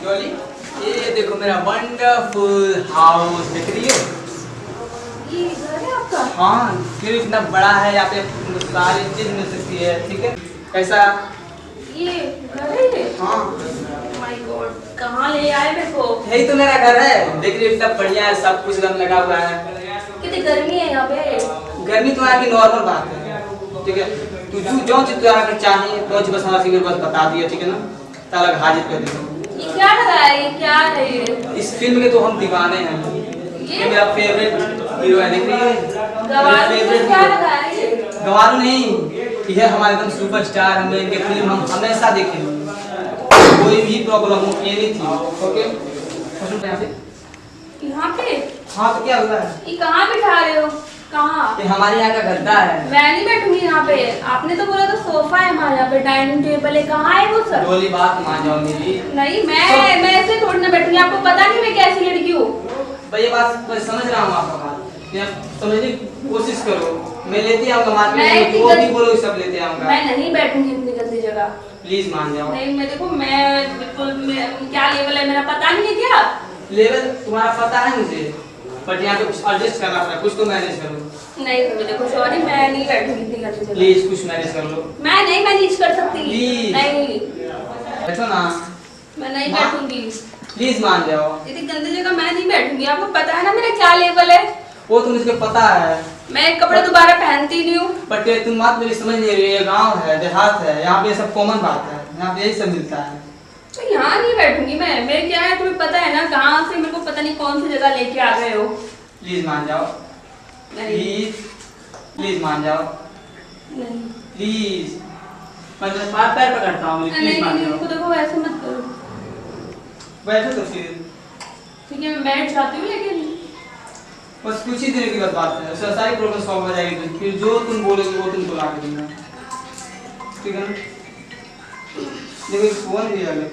डॉली, ये देखो मेरा वंडरफुल हाउस देख रही हो? ये घर है आपका? हाँ, क्यों इतना बड़ा है, यहाँ पे सारी चीज मिल सकती है। ठीक है, कैसा? ये घर है ये? हाँ। माय गॉड, कहाँ ले आए मेरे को? यही तो मेरा घर है, देख रही हो इतना बढ़िया है, सब कुछ एकदम लगा हुआ है। कितनी गर्मी है यहाँ पे? गर्मी तो यहाँ की नॉर्मल बात है, ठीक है। तू जो चीज तुझे चाहिए तो बस हमारा फिगर बस बता दिया, ठीक है ना, ताला हाजिर कर देंगे। ये क्या लगा है? ये क्या है ये? इस फिल्म के तो हम दीवाने हैं। ये मेरा फेवरेट हीरो है, देख रही है? गवारू में क्या लगा है ये? गवारू नहीं, यह हमारे एकदम सुपरस्टार, हमें इनके फिल्म हम हमेशा देखें, कोई भी प्रॉब्लम हो एनीथिंग, ओके। यहाँ पे? हाँ तो क्या हुआ है? ये कहाँ बिठा रहे हो? कहाँ? ये हमारे यहाँ का गद्दा है। मैं नहीं बैठूंगी यहाँ पे। आपने तो बोला था सोफा है हमारे यहाँ पे, डाइनिंग टेबल है, कहाँ है वो सब? डोली बात मान जाओ मेरी। नहीं, मैं ऐसे थोड़ी ना बैठूंगी। आपको पता नहीं मैं कैसी लड़की हूँ। भाई ये बात मैं समझ रहा हूँ आपका बात, या समझने की कोशिश करो। मैं लेते आऊँगा मार्केट में, वो भी बोलो सब लेते आऊँगा। मैं नहीं बैठूंगी इतनी गंदी जगह। प्लीज मान जाओ। नहीं, मैं देखो, मैं बिल्कुल क्या लेवल है मेरा पता नहीं है क्या? लेवल तुम्हारा पता है मुझे, बट यहाँ पे कुछ एडजस्ट करना पड़ा, कुछ तो मैनेज करो। नहीं मुझे देखो, सॉरी, मैं नहीं बैठूंगी इतनी गंदी जगह। प्लीज कुछ मैनेज कर लो। मैं नहीं कर सकती। Please। नहीं, बैठो ना। मैं नहीं बैठूंगी प्लीज मान जाओ। इतनी गंदी जगह। मैं नहीं बैठूंगी। आपको पता है ना मेरा क्या लेवल है? वो तो मुझे पता है, मैं कपड़े दोबारा पहनती नहीं हूँ। बट तुम बात मेरी समझ नहीं रही। ये गांव है, देहात है, यहाँ पे ये सब कॉमन बात है, यहाँ पे यही सब मिलता है। तो यहाँ नहीं बैठूंगी मैं। मेरे क्या है तुम्हें पता है ना, कहाँ से मेरे को पता नहीं कौन सी जगह लेके आ गए हो। प्लीज मान जाओ। प्लीज प्लीज मान जाओ। नहीं प्लीज मैं तुम्हें पैर पकड़ता हूँ, प्लीज मान नहीं, जाओ। देखो ऐसे मत करो। बैठो तो फिर। ठीक है, मैं बैठ जाती हूँ, लेकिन बस कुछ ही देर की बात है, सारी प्रॉब्लम सॉल्व हो जाएगी। तो फिर जो तुम बोलोगे वो तुमको ला के दूंगा, ठीक है ना? देखो फोन भी आ गया,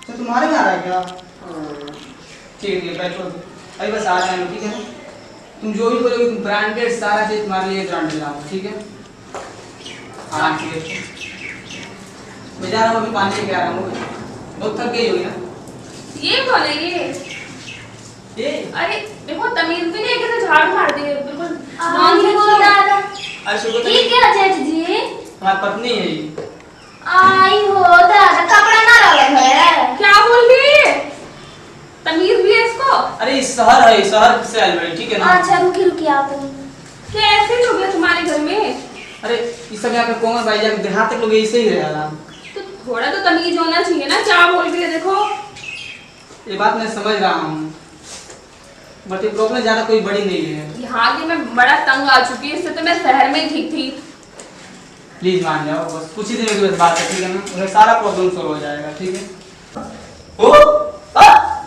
तो तुम्हारे में आ रहा है क्या? ठीक है बैठो, अभी बस आ रहे हैं, ठीक है ना? तुम जो भी बोलोगे, तुम ब्रांडेड सारा चीज तुम्हारे लिए ब्रांडेड लाऊंगा, ठीक है? आराम से मैं जा रहा हूँ, अभी पानी लेके आ रहा हूँ, बहुत थक गई होगी ना? ये कौन है ये? अरे देखो, तमीज भी नहीं है, कैसे झाड़ू मार दी है बिल्कुल। अरे शुक्र ये क्या जेठ जी? तुम्हारी पत्नी है ये। आई हो दादा, कपड़ा ना रहा है। क्या बोल रही है? तमीज भी है इसको? अरे ये शहर है, शहर से आइल बड़ी, ठीक है ना? अच्छा रुकी आप। कैसे लोग हैं तुम्हारे घर में? अरे ये सब यहाँ पे कोमल भाई जाके देहात तक लोग ऐसे ही रहे ना। तो थोड़ा तो तमीज होना चाहिए ना। क्या बोल रही है देखो? ये बात मैं समझ रहा हूँ, बट ये प्रॉब्लम ज्यादा कोई बड़ी नहीं है। यहाँ की मैं बड़ा तंग आ चुकी है, इससे तो मैं शहर में ही ठीक थी। प्लीज मान जाओ, बस कुछ ही दिन की बस बात है, ठीक है ना? उसमें सारा प्रॉब्लम सॉल्व हो जाएगा, ठीक है? ओ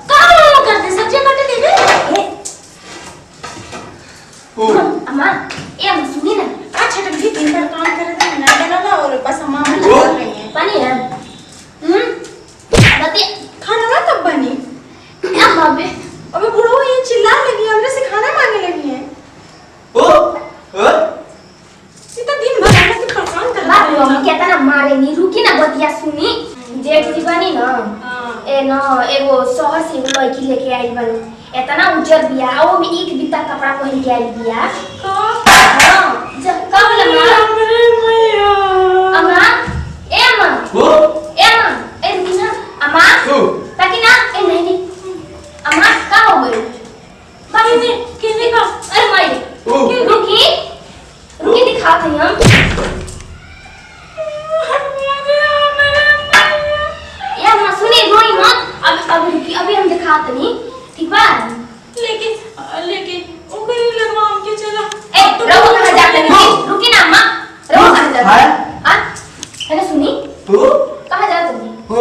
कहाँ करते सब्जी काटे दे दे। ओ अम्मा, ये हम सुनी ना। अच्छा तो भी दिन भर काम कर रहे हैं ना, देना ना, और बस हम आम लगा रही हैं। पानी है? बतिया खाना ना कब बनी? अम्मा बे, अबे बुढ़ो ये चिल्ला लगी, हमने से खाना मांगने लगी है। ओ इतना दिन भर हमने से परेशान कर बात लो, हम कहता ना मारे नहीं, रुकी ना बतिया सुनी। जेठ जी बनी ना, ए ना एगो शहर से एगो लड़की लेके आई बनी, इतना उज्जर बिया, वो में एक बित्ता कपड़ा पहन के आई बिया। हां जब कब लगा अरे मैया अम्मा, ए अम्मा, ओ ए अम्मा, ए रुकी ना अम्मा, ताकि ना ए नहीं अम्मा का हो गई बाकी में किने का? अरे माई रुकी रुकी दिखा थे हम। ये अम्मा सुनी रोई मत, अब रुकी, अभी हम दिखाते नहीं, ठीक बा? लेकिन वो कहीं लगवा के चला। ए रहो कहाँ जाते नहीं, रुकी ना अम्मा, रहो कहाँ जाते हाय हाँ है ना सुनी? तू कहाँ जाते नहीं? ओ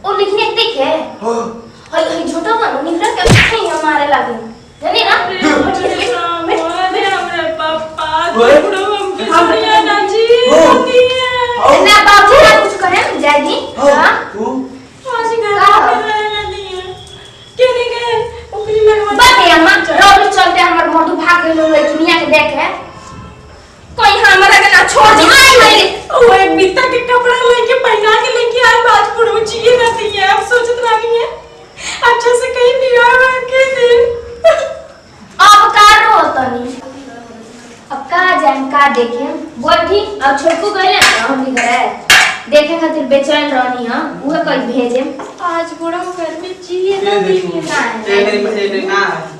और लिखने देख है हाय झूठा बनो निकल के नहीं हमारे लागे जाने ना। हमारे पापा ओए बुढ़ो हम किसरिया ना जी ओ। होती है। ना बाबू ना कुछ करे जाएगी हां तू आज घर में रहना नहीं है। कहने गए ऊपरी लगवा बात है अम्मा, रोज चलते हमार मोटू भाग गए लोग दुनिया के देख है कोई हमारा के ना छोड़ दे। आई मेरे वो एक बित्ता के कपड़ा लेके पहना के लेके आए, बात बुढ़ो जी रहती है। अब सोचत रहनी हां उहे कल भेजे आज बड़ा घर में चाहिए ये ना देखो ना, ये मेरी ना है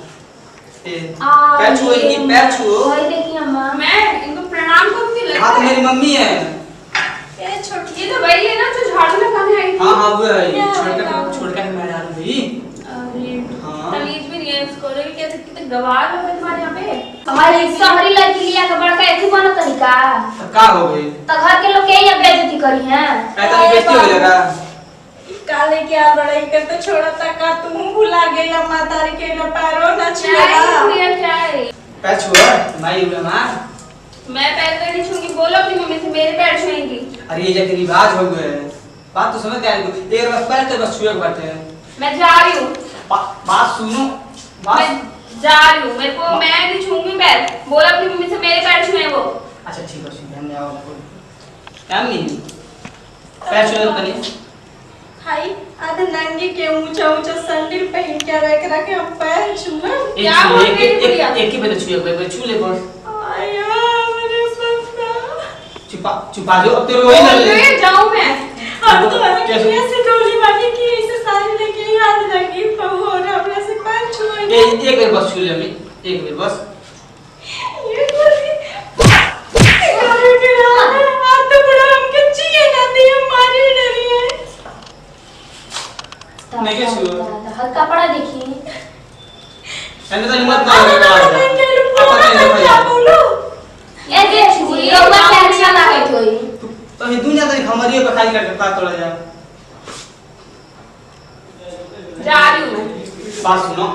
ये आ पैर छुओ इनकी पैर छुओ वही देखिए अम्मा मैं इनको प्रणाम करती लगता हाँ तो है। मेरी मम्मी है ये छोटी ये तो वही है ना जो झाड़ू लगाने आई थी। हाँ हाँ वो है क्या छोड़ कर मैं डाल दूंगी अरे हाँ। तमीज भी नहीं है इसको रे कैसे कितने गवार हो गए तुम्हारे यहाँ पे। हमारी शहरी लड़की लिया के बड़का एथी बनो तरीका तो का हो गई तो घर के लोग के ही बेइज्जती करी हैं ऐसा नहीं बेइज्जती हो जाएगा काले क्या बड़ाई कर तो छोड़ा तक तू भुला गेला माता रे के ना पैरो ना चाय छुआ भैया चाय। पैर छुओ माई हुआ मां मैं पैर तो नहीं छूंगी, बोलो अपनी मम्मी से मेरे पैर छुएंगी। अरे ये जाके रिवाज हो गए बात तो समझ गए एक बार पैर तो बस छुए के बात है मैं जा रही हूँ, बात सुनो मैं बात जा रही हूँ, मेरे को मैं नहीं छूंगी पैर। बोलो अपनी मम्मी से मेरे पैर छुए वो। अच्छा ठीक है सुन मैं आओ क्या नहीं पैर छुए तो नहीं हाय आधे नंगे के ऊंचा ऊंचा सैंडल पहन के रख हम पैर छुआ क्या बोल रही है बुढ़िया? एक ही बार छुए कोई छू ले बस आया मेरे सपना छुपा दो अब तेरे वही बोल लग रही जाऊँ मैं। अब तो हमें कैसे डोली वाली की इसे सारी लेके याद लगी और अपने से पैर छुए एक बार बस छू ले हमें एक बार बस ये बोली अरे मेरा हाथ तो बड़ा हमके चाहिए ना दी हमारी डरी है नहीं क्या छुआ हर कपड़ा देखिए मैंने तो हिम्मत ना लगा क्या बोलूं ए देखिए रउआ के अच्छा लागत होई तो ये दुनिया तो हमारी पे खाली करके पता तोड़ा जाए जा रही हूँ मैं। बात सुनो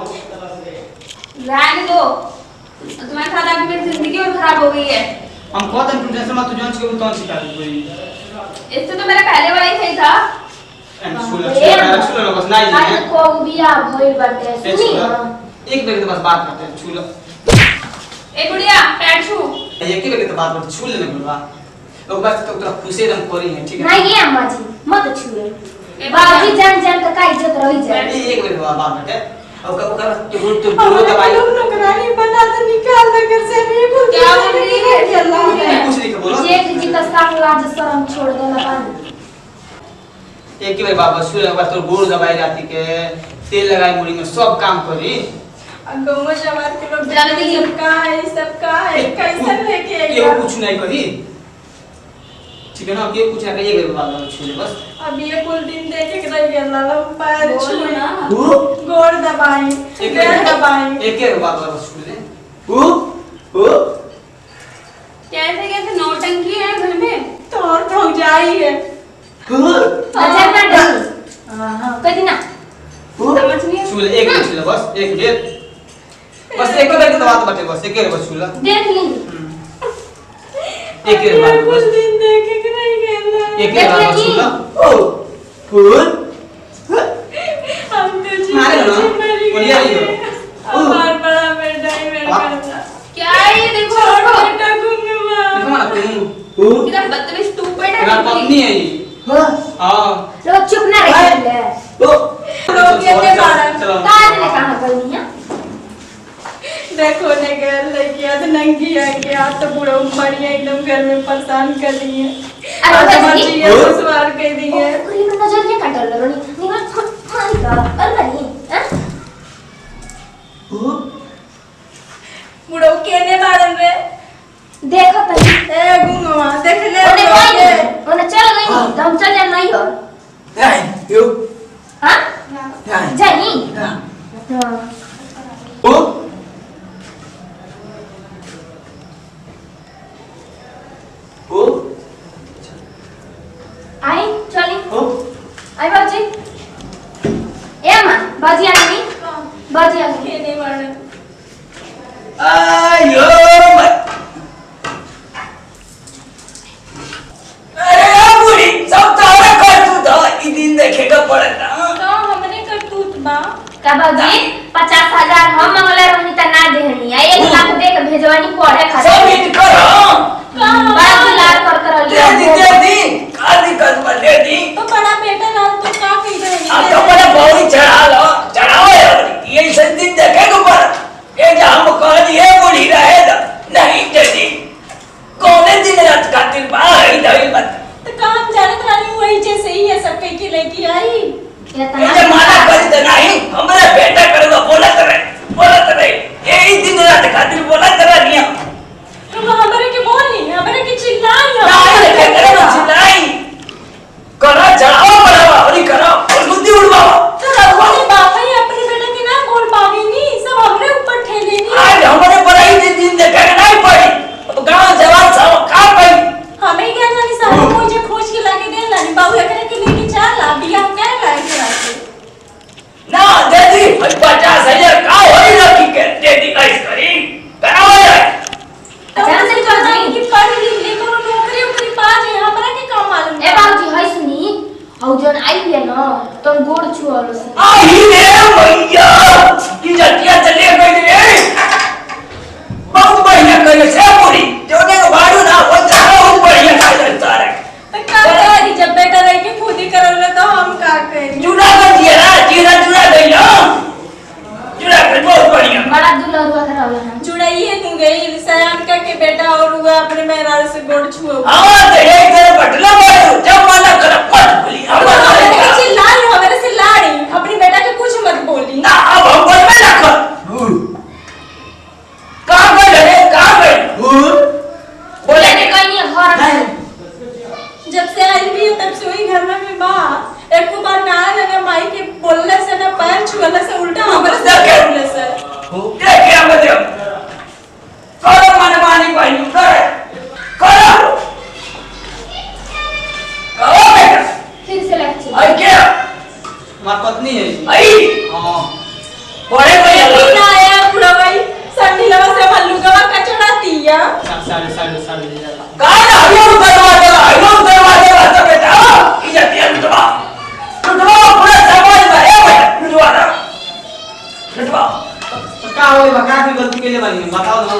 रहने दो, तुम्हारे साथ अभी मेरी जिंदगी और खराब हो गई है। हम बहुत टेंशन में तुझे के उतन सिखा दी कोई इससे तो मेरा पहले वाला ही सही था। छूलो बस नहीं आज है को बिया भइल बाटे ए, सुनी छूलो। हां एक बार के तो बस बात करते हैं छू लो ए बुढ़िया पैर छू। एक ही बार के तो बात करते छू लेने बोलवा लोग बस तो तेरा खुशी एकदम कोरी है ठीक है नहीं ये अम्मा जी मत छुए ए बाबूजी जान जान का इज्जत रही जाए ये एक बार के बात करते और कब कर तो हमारे दवाई लोग नौकरानी बना तो निकाल दे घर से नहीं बोल क्या बोल रही है? अल्लाह कुछ नहीं बोलो जेठ जी का साथ लाज शर्म छोड़ देला पानी एक ही बार बाबा छू ले तो गोड़ दवाई राती के तेल लगाई मुड़ी में सब काम करी गौवा जवान के लोग जाने दीजिए। सबका है कैसे लेके ये आएगा कुछ नहीं करी ठीक है ना ये कुछ ना ये बार बाबा छू ले बस अब ये कुल दिन देखे के रह गया लाला पैर बोलो छुए ना। गोड़ दबाई पैर दबाई एक ही बार बाबा छू ले ओ कैसे कैसे नौटंकी है घर में। तो और भौजाई है नजर ना डरी हां कदी ना समझ नहीं छू ले एक मिनट छू ले बस एक मिनट बस एक बार के तो बात बाटे बस एक बार बस छू ले देख ली एक ही बार कुल बस दिन देखे के रह गया एक ही बार बस छू ले ओ फूल हम तो जी मारे ना बोलिए नहीं हमार बड़ा बेटा ही मेरा करता क्या है ये देखो छोड़ देखो बेटा घूमवा देखो ना तुम कितना बदतमीज स्टूपिड है मेरा बिल्कुल ही। पत्नी है ये हां लोग चुप ना रहे ओ लोग ये के बारे चलो काज ने कहां करनी है देखो ने गल लेके आज नंगी है कि आज तो पूरा उमरिया एकदम घर में परेशान कर दी है अरे आज बस हमारी ये- ये ससुराल कर दी है ओकरी में नजर क्या काटल रनी निमन मारी का अरे नहीं हैं बुढ़ो केने बारन रे देखो तनी ए गुंगवा देख ले ओने लोग कोई के। ओने चल गई तो हम चल जाए नहीं हो नहीं यो हां नहीं जानी हां हां ओ ओ आई चली ओ आई बाजी ए अम्मा बाजी आ गई बाजी आ गई केने बारन आयो अरे बुढ़ी सब तारा कर तू तो ई दिन देखेगा पड़ता तो हमने करतूत बा का बाजी 50,000 हम मंगले रहनी त ना देहनी आ 1 लाख दे के भेजवानी पढ़े सब खातिर इत करो बाजी लाल कर कर दे दी का दिक्कत मत दे दी तो बड़ा बेटा रात तो का कह रहे अब तो बड़ा बौरी चढ़ा लो चढ़ाओ यार ये सब दिन देखेगा पर ये हम कह दिए बुढ़ी रहे नहीं जदी कौन दिन रात खातिर बाहर दई मत तो काम जानत रानी वही जैसे ही है सब लेके आई। ये ये जमाना कर दे नहीं हमरे बेटा करेगा बोलत रहे यही दिन रात खातिर बोलत रहिया तुम हमरे के बोली हमरे के चिल्लाई नहीं के करे चिल्लाई करा चढ़ाओ बढ़ावा और करा और बुद्धि उड़वावा तो अपने बाप ही अपने बेटे के ना बोल पावी नी सब हमरे ऊपर ठेले नी। आज हमारे पढ़ाई दिन देखा नहीं पड़ी अब गांव जवान सब का पड़ी हमें क्या जानी सब मुझे खोज के लाके दे लानी बाबू एकरे के लेके चला बियाह कर लाए के रास्ते ना दीदी 50,000 का होई ना की के दीदी कैसे करी कराओ यार अच्छा से करना कि पढ़ लिख ले कोनो नौकरी उकरी पा जाए हमरा के काम मालूम ए बाबूजी है सुनी औ जन आई है ना तुम गोड़ छुआलो से आई रे भैया की जटिया चले गई रे बहुत बढ़िया करे से पूरी जोने को भाड़ू ना हो जाओ बढ़िया कर सारे तो का करी जब बेटा रह के खुद ही करल तो हम का करी। जुड़ा कर दिया ना जुड़ा गई ना जुड़ा कर बहुत बढ़िया बड़ा दुलरुआ करावला हम जुड़ाइए तू गई सयान का के बेटा और हुआ अपने मेहरारू से गोड़ छुओ हां तेरे तेरे बटला मारो जब माना कर मत बोली हमारे से लाल हमारे से लाड़ी अपनी बेटा के कुछ मत बोली ना अब हम बोल में ना कर कहां गए रे कहां गए बोले लेके कोई नहीं घर जब से आई भी तब से वही घर में बा एक को बार ना लगा माई के बोलने से ना पैर छुअले से उल्टा हमारे से बोलने से क्या क्या बता करो माने मानी पानी करो करो बेटा फिर से लेक्चर आई क्या हमारी पत्नी है आई हाँ बड़े भैया ना आया पूरा भाई संडी लगा से मल्लू का कचड़ा दिया साढ़े गाना हरियो दरवाजा तो बेटा इज्जत दिया लुटवा पूरा समाज में है बेटा लुटवा तो क्या हो गया क्या की गलती के लिए बनी बताओ ना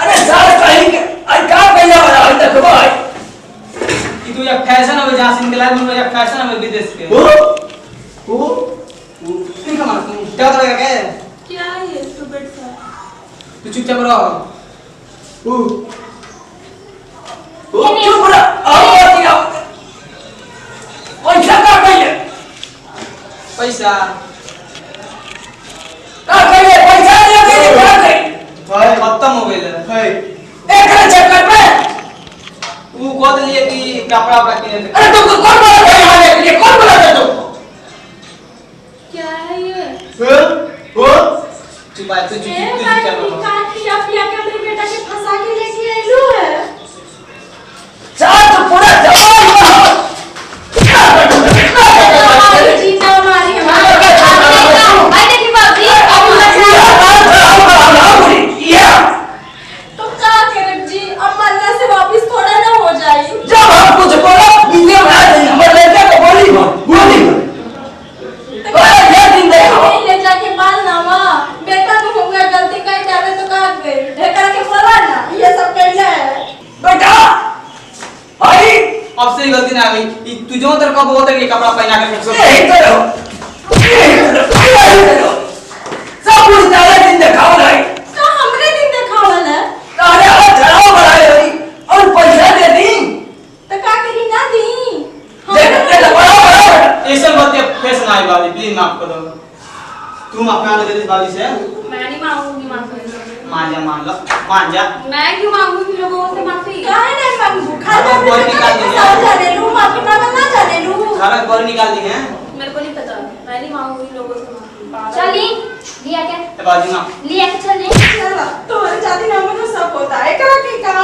अरे सारे कहीं के आई का पहला वाला है देखो भाई कि तू एक फैशन हो जहां से निकला तू एक फैशन हो विदेश के ओ ठीक है मार तू क्या करेगा क्या क्या ये स्टूपिड सा तू चुपचाप रहो चुप रहो आओ दिया पैसा का कहिए पैसा का कहिए पैसा नहीं कहिए क्या कहिए भाई खत्म हो गई है एक चक्कर में तू कह दिए कि कपड़ा वपड़ा किने अरे तुमको कौन बोला था यहाँ आने के लिए कौन बोला था तुमको क्या है ये चुप आ तू ए चुपचाप भाई रहो का किया पिया के अपने बेटा के फंसा के लेके आइलो है साथ पूरा जवान क्या हमारी जीना हमारी भाई देखी बाबूजी तो क्या करे जी अब मरने से वापस थोड़ा ना हो जाए जब हम कुछ बोला वीडियो बना देंगे हमारे लड़के को बोली ये दिन देखो ले जाके बाल नामा बेटा को हो गया गलती कहीं जावे तो का गए ढेकर के बोला ना ये सब कहले है बेटा भाई अब से गलती ना हुई तू जो तेरे को बहुत है कि कपड़ा पहना के यही करो सब कुछ तारे दिन दिखाओ नहीं का हमरे दिन दिखावल है तारे और चढ़ाओ बढ़ाए हुई और पैसा दे दी तो का करी ना दी देखते बड़ा ऐसे बात ये फैशन आई बाबी प्लीज माफ कर दो तू माफ कर दे बाबी से मैं नहीं मांगूंगी माफी मान जा मैं क्यों मांगूंगी लोगों से माफी काहे नहीं मांगू खाना हाँ, बोल निकाल दे यार। सब जाने लू माफी मांगना ना जाने लू सारा बर निकाल दी है मेरे को नहीं पता मैं नहीं मांगूंगी लोगों से माफी चली लिया क्या बाजी माफ लिया के चल चला तुम्हारे जाति नाम में सब होता है करा के कहा